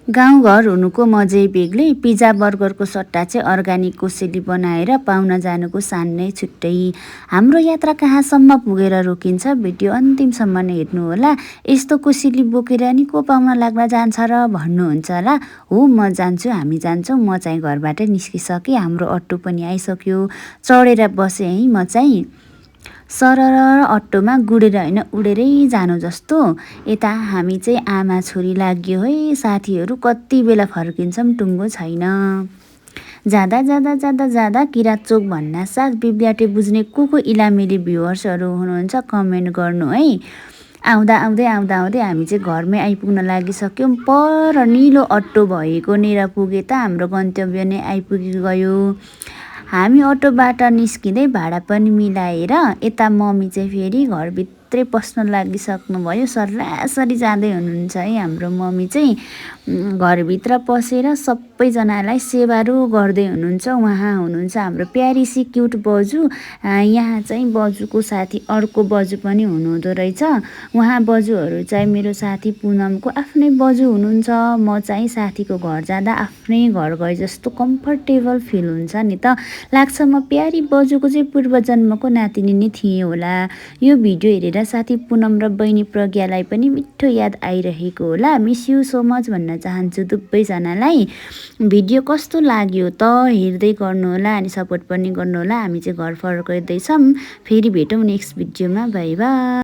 गाउँघर हुनुको मजै बेग्लै। पिज्जा बर्गरको सट्टा चाहिँ अर्ग्यानिक कोसेली बनाएर पाउन जानुको सान नै छुट्टै। हाम्रो यात्रा कहाँसम्म पुगेर रोकिन्छ, भिडियो अन्तिमसम्म नै हेर्नुहोला। यस्तो कोसेली बोकेर नि को पाउन लाग्न जान्छ र भन्नुहुन्छ होला। हो, म जान्छु, हामी जान्छौँ। म चाहिँ घरबाट निस्किसकेँ, हाम्रो अटो पनि आइसक्यो। चढेर बसेँ है म चाहिँ। सरर अटोमा गुडेर होइन उडेरै जानु जस्तो। यता हामी चाहिँ आमा छोरी लाग्यो है। साथीहरू कति बेला फर्किन्छौँ टुङ्गो छैन। जाँदा जाँदा जाँदा जाँदा किरात चोक भन्नासाथ बिब्ल्याटे बुझ्ने को इलामेली भ्युवर्सहरू हुनुहुन्छ कमेन्ट गर्नु है। आउँदा आउँदै हामी चाहिँ घरमै आइपुग्न लागिसक्यौँ। पर निलो अटो भएको नेर पुगे त हाम्रो गन्तव्य नै आइपुगिगयो। हामी अटोबाट निस्किँदै भाडा पनि मिलाएर यता मम्मी चाहिँ फेरि घरभित्रै पस्न लागिसक्नुभयो। सरासरी जाँदै हुनुहुन्छ है हाम्रो मम्मी चाहिँ। घरभित्र पसेर सबैजनालाई सेवारो गर्दै हुनुहुन्छ। उहाँ हुनुहुन्छ हाम्रो प्यारिसी क्युट बजु। यहाँ चाहिँ बजुको साथी अर्को बजु पनि हुनुहुँदो रहेछ। उहाँ बजुहरू चाहिँ मेरो साथी पुनमको आफ्नै बजु हुनुहुन्छ। म चाहिँ साथीको घर जाँदा आफ्नै घर गए जस्तो कम्फर्टेबल फिल हुन्छ नि त। लाग्छ म प्यारी बजुको चाहिँ पूर्वजन्मको नातिनी नै थिएँ होला। यो भिडियो हेरेर साथी पुनम र बहिनी प्रज्ञालाई पनि मिठो याद आइरहेको होला। मिस यु सो मच भन्न चाहन्छु दुवैजनालाई। भिडियो कस्तो लाग्यो त हेर्दै गर्नुहोला अनि सपोर्ट पनि गर्नुहोला। हामी चाहिँ घर फर्कँदैछौँ। फेरि भेटौँ नेक्स्ट भिडियोमा। By by.